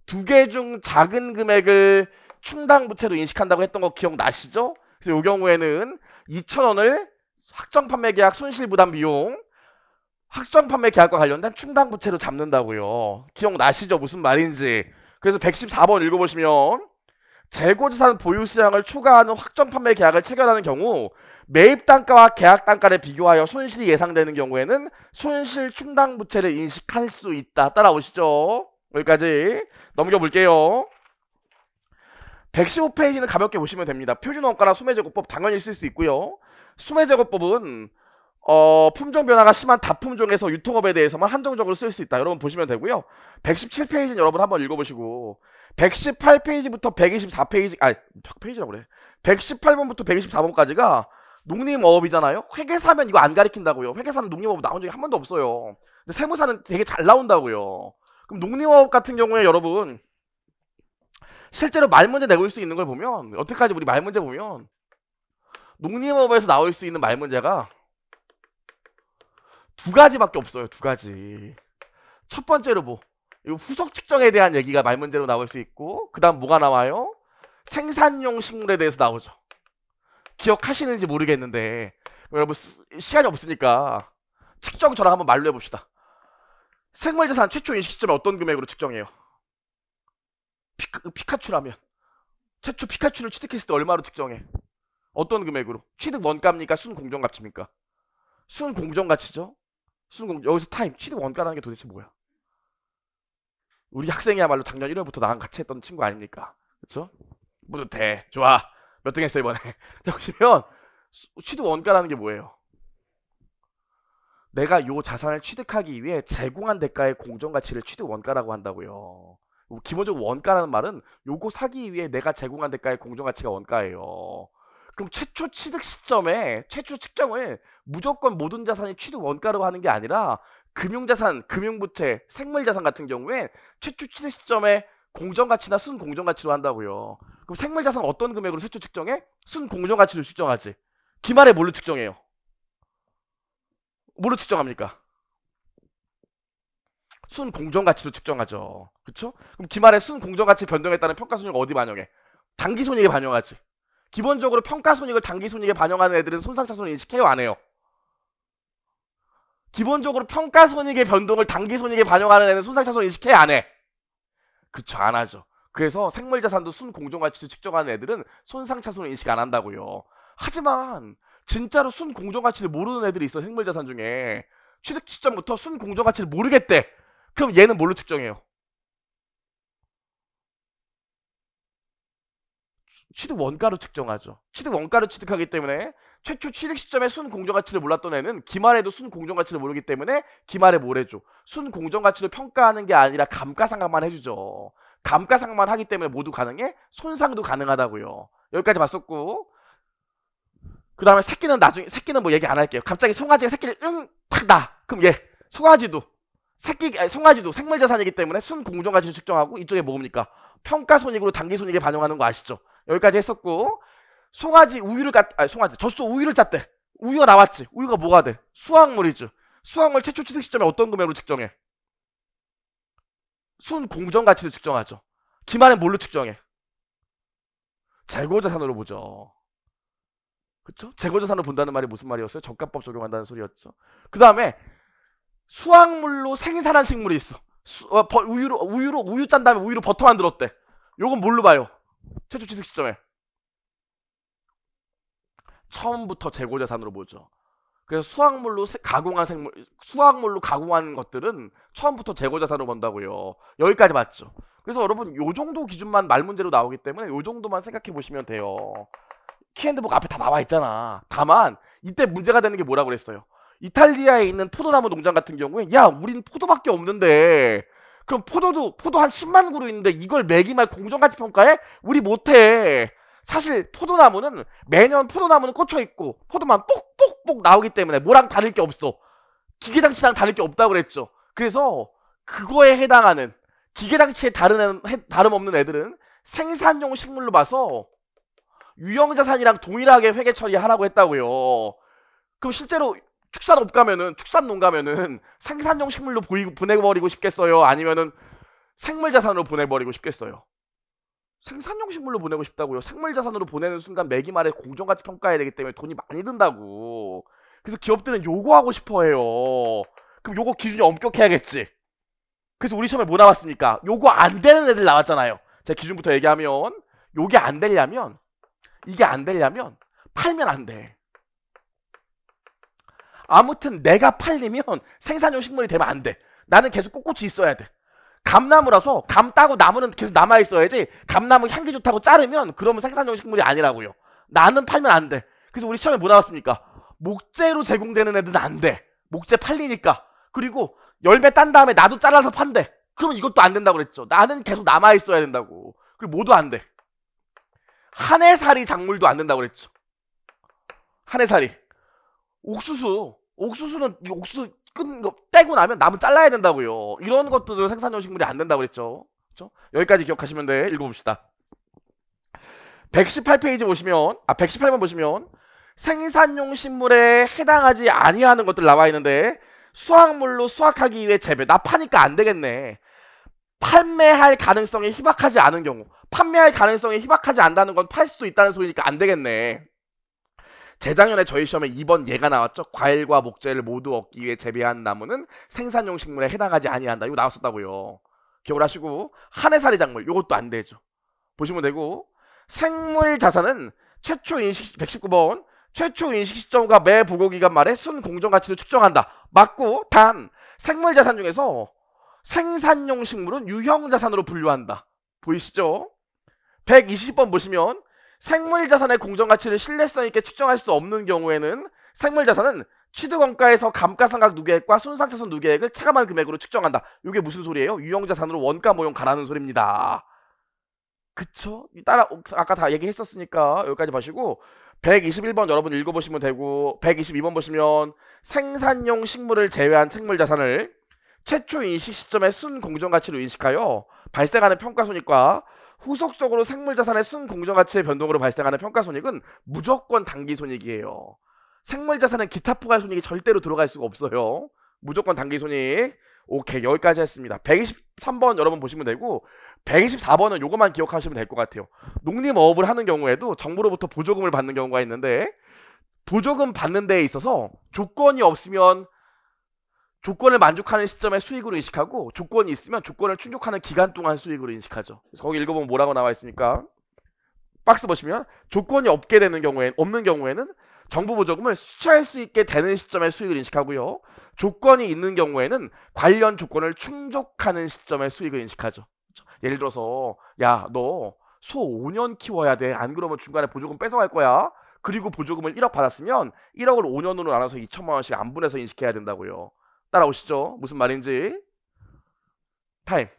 두 개 중 작은 금액을 충당부채로 인식한다고 했던 거 기억나시죠? 그래서 이 경우에는 2,000원을 확정판매계약 손실부담 비용, 확정판매계약과 관련된 충당부채로 잡는다고요. 기억나시죠? 무슨 말인지. 그래서 114번 읽어보시면 재고자산 보유수량을 초과하는 확정판매계약을 체결하는 경우 매입단가와 계약단가를 비교하여 손실이 예상되는 경우에는 손실 충당부채를 인식할 수 있다. 따라오시죠? 여기까지 넘겨볼게요. 115페이지는 가볍게 보시면 됩니다. 표준원가나 소매제고법 당연히 쓸 수 있고요. 소매제고법은 품종 변화가 심한 다품종에서 유통업에 대해서만 한정적으로 쓸 수 있다. 여러분 보시면 되고요. 117페이지는 여러분 한번 읽어보시고 118페이지부터 124페이지 아니 페이지라고 그래. 118번부터 124번까지가 농림어업이잖아요. 회계사면 이거 안 가리킨다고요. 회계사는 농림어업 나온 적이 한 번도 없어요. 근데 세무사는 되게 잘 나온다고요. 그럼 농림어업 같은 경우에 여러분 실제로 말문제 내올 수 있는 걸 보면 여태까지 우리 말문제 보면 농림어업에서 나올 수 있는 말문제가 두 가지밖에 없어요. 두 가지. 첫 번째로 뭐 이 후속 측정에 대한 얘기가 말문제로 나올 수 있고 그 다음 뭐가 나와요? 생산용 식물에 대해서 나오죠. 기억하시는지 모르겠는데 여러분 시간이 없으니까 측정 저랑 한번 말로 해봅시다. 생물자산 최초 인식 시점에 어떤 금액으로 측정해요? 피카츄라면 최초 피카츄를 취득했을 때 얼마로 측정해? 어떤 금액으로? 취득 원가입니까? 순공정가치입니까? 순공정가치죠? 여기서 타임 취득 원가라는 게 도대체 뭐야? 우리 학생이야말로 작년 1월부터 나랑 같이 했던 친구 아닙니까? 그쵸? 뿌듯해. 좋아. 몇 등 했어 이번에? 자 보시면 취득 원가라는 게 뭐예요? 내가 요 자산을 취득하기 위해 제공한 대가의 공정가치를 취득 원가라고 한다고요. 기본적으로 원가라는 말은 요거 사기 위해 내가 제공한 대가의 공정가치가 원가예요. 그럼 최초 취득 시점에 최초 측정을 무조건 모든 자산이 취득 원가로 하는 게 아니라 금융자산, 금융부채, 생물자산 같은 경우에 최초 취득 시점에 공정가치나 순공정가치로 한다고요. 그럼 생물자산 어떤 금액으로 최초 측정해? 순공정가치로 측정하지. 기말에 뭘로 측정해요? 뭐로 측정합니까? 순공정가치로 측정하죠. 그쵸? 그럼 기말에 순공정가치 변동에 따른 평가손익을 어디 반영해? 당기손익에 반영하지. 기본적으로 평가손익을 당기손익에 반영하는 애들은 손상차손 인식해요? 안 해요? 기본적으로 평가손익의 변동을 당기손익에 반영하는 애는 손상차손 인식해요? 안 해? 그쵸, 안 하죠. 그래서 생물자산도 순공정가치로 측정하는 애들은 손상차손 인식 안 한다고요. 하지만 진짜로 순공정가치를 모르는 애들이 있어. 생물자산 중에 취득 시점부터 순공정가치를 모르겠대. 그럼 얘는 뭘로 측정해요? 취득 원가로 측정하죠. 취득 원가로 취득하기 때문에 최초 취득 시점에 순공정가치를 몰랐던 애는 기말에도 순공정가치를 모르기 때문에 기말에 뭘 해줘? 순공정가치를 평가하는 게 아니라 감가상각만 해주죠. 감가상각만 하기 때문에 모두 가능해? 손상도 가능하다고요. 여기까지 봤었고 그 다음에 새끼는 나중에 새끼는 뭐 얘기 안 할게요. 갑자기 송아지가 새끼를 탁 나. 그럼 얘 송아지도 송아지도 생물자산이기 때문에 순공정가치를 측정하고 이쪽에 뭡니까? 평가손익으로 당기손익에 반영하는 거 아시죠? 여기까지 했었고 송아지 우유를 송아지 젖소 우유를 짰대. 우유가 나왔지. 우유가 뭐가 돼? 수확물이죠. 수확물 최초 취득 시점에 어떤 금액으로 측정해? 순공정가치로 측정하죠. 기말은 뭘로 측정해? 재고자산으로 보죠. 그쵸? 재고자산으로 본다는 말이 무슨 말이었어요? 저가법 적용한다는 소리였죠. 그 다음에 수확물로 생산한 식물이 있어. 우유 짠 다음에 우유로 버터 만들었대. 요건 뭘로 봐요? 최초 취득 시점에 처음부터 재고자산으로 보죠. 그래서 수확물로 가공한 것들은 처음부터 재고자산으로 본다고요. 여기까지 맞죠. 그래서 여러분 요 정도 기준만 말문제로 나오기 때문에 요 정도만 생각해 보시면 돼요. 키핸드북 앞에 다 나와 있잖아. 다만 이때 문제가 되는 게 뭐라고 그랬어요? 이탈리아에 있는 포도나무 농장 같은 경우에 야 우린 포도밖에 없는데 그럼 포도 한 10만 그루 있는데 이걸 매기말 공정가치 평가해? 우리 못해. 사실 포도나무는 매년 포도나무는 꽂혀 있고 포도만 뽁뽁뽁 나오기 때문에 뭐랑 다를 게 없어. 기계장치랑 다를 게 없다고 그랬죠. 그래서 그거에 해당하는 기계장치에 다름없는 애들은 생산용 식물로 봐서 유형자산이랑 동일하게 회계 처리하라고 했다고요. 그럼 실제로 축산농 가면은 생산용 식물로 보내버리고 싶겠어요? 아니면은 생물자산으로 보내버리고 싶겠어요? 생산용 식물로 보내고 싶다고요. 생물자산으로 보내는 순간 매기 말에 공정가치 평가해야 되기 때문에 돈이 많이 든다고. 그래서 기업들은 요거 하고 싶어 해요. 그럼 요거 기준이 엄격해야겠지. 그래서 우리 시험에 뭐 나왔습니까? 요거 안 되는 애들 나왔잖아요. 제 기준부터 얘기하면 요게 안 되려면 이게 안 되려면 팔면 안 돼. 아무튼 내가 팔리면 생산용 식물이 되면 안 돼. 나는 계속 꼿꼿이 있어야 돼. 감나무라서 감 따고 나무는 계속 남아있어야지. 감나무 향기 좋다고 자르면 그러면 생산용 식물이 아니라고요. 나는 팔면 안 돼. 그래서 우리 시험에 뭐 나왔습니까? 목재로 제공되는 애들은 안 돼. 목재 팔리니까. 그리고 열매 딴 다음에 나도 잘라서 판대. 그러면 이것도 안 된다고 그랬죠. 나는 계속 남아있어야 된다고. 그리고 뭐도 안 돼. 한해살이 작물도 안 된다고 그랬죠. 한해살이. 옥수수는 옥수수 끈 거 떼고 나면 나무 잘라야 된다고요. 이런 것들도 생산용 식물이 안 된다고 그랬죠. 그렇죠? 여기까지 기억하시면 돼. 읽어봅시다. 118페이지 보시면 118번 보시면 생산용 식물에 해당하지 아니하는 것들 나와 있는데 수확물로 수확하기 위해 재배. 나 파니까 안 되겠네. 판매할 가능성이 희박하지 않은 경우. 판매할 가능성이 희박하지 않다는 건 팔 수도 있다는 소리니까 안 되겠네. 재작년에 저희 시험에 2번 예가 나왔죠. 과일과 목재를 모두 얻기 위해 재배한 나무는 생산용 식물에 해당하지 아니한다. 이거 나왔었다고요. 기억을 하시고 한해살이 작물 이것도 안 되죠. 보시면 되고 생물 자산은 최초 인식 119번 최초 인식 시점과 매 부고기간 말에 순 공정가치를 측정한다. 맞고 단 생물 자산 중에서 생산용 식물은 유형 자산으로 분류한다. 보이시죠? 120번 보시면 생물자산의 공정가치를 신뢰성 있게 측정할 수 없는 경우에는 생물자산은 취득원가에서 감가상각 누계액과 손상차손 누계액을 차감한 금액으로 측정한다. 이게 무슨 소리예요? 유형자산으로 원가 모형 가라는 소리입니다. 그쵸? 따라 아까 다 얘기했었으니까 여기까지 보시고 121번 여러분 읽어보시면 되고 122번 보시면 생산용 식물을 제외한 생물자산을 최초 인식 시점의 순 공정가치로 인식하여 발생하는 평가손익과 후속적으로 생물자산의 순공정가치의 변동으로 발생하는 평가손익은 무조건 단기손익이에요. 생물자산은 기타 포괄손익이 절대로 들어갈 수가 없어요. 무조건 단기손익. 오케이, 여기까지 했습니다. 123번 여러분 보시면 되고 124번은 요것만 기억하시면 될 것 같아요. 농림어업을 하는 경우에도 정부로부터 보조금을 받는 경우가 있는데 보조금 받는 데에 있어서 조건이 없으면 조건을 만족하는 시점에 수익으로 인식하고 조건이 있으면 조건을 충족하는 기간 동안 수익으로 인식하죠. 그래서 거기 읽어보면 뭐라고 나와 있습니까? 박스 보시면 조건이 없는 경우에는 정부 보조금을 수취할 수 있게 되는 시점에 수익을 인식하고요. 조건이 있는 경우에는 관련 조건을 충족하는 시점에 수익을 인식하죠. 예를 들어서 야, 너 소 5년 키워야 돼. 안 그러면 중간에 보조금 뺏어갈 거야. 그리고 보조금을 1억 받았으면 1억을 5년으로 나눠서 2천만 원씩 안분해서 인식해야 된다고요. 따라오시죠? 무슨 말인지. 타임.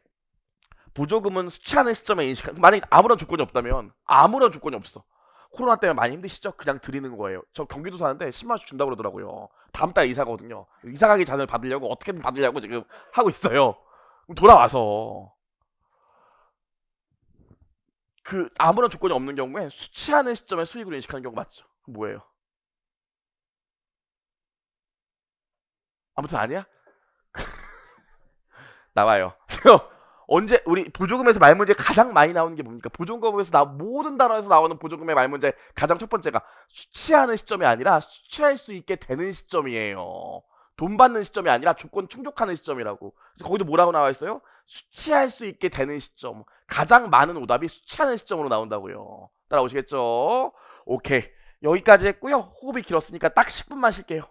보조금은 수취하는 시점에 만약에 아무런 조건이 없다면 아무런 조건이 없어. 코로나 때문에 많이 힘드시죠? 그냥 드리는 거예요. 저 경기도 사는데 10만 원씩 준다고 그러더라고요. 다음 달 이사가거든요. 이사가기 잔을 받으려고 어떻게든 받으려고 지금 하고 있어요. 돌아와서 그 아무런 조건이 없는 경우에 수취하는 시점에 수익으로 인식하는 경우 맞죠? 뭐예요? 아무튼 아니야? 나와요. 언제 우리 보조금에서 말문제 가장 많이 나오는 게 뭡니까? 보조금에서 모든 단어에서 나오는 보조금의 말문제 가장 첫 번째가 수취하는 시점이 아니라 수취할 수 있게 되는 시점이에요. 돈 받는 시점이 아니라 조건 충족하는 시점이라고. 그래서 거기도 뭐라고 나와 있어요? 수취할 수 있게 되는 시점. 가장 많은 오답이 수취하는 시점으로 나온다고요. 따라오시겠죠? 오케이. 여기까지 했고요. 호흡이 길었으니까 딱 10분만 쉴게요.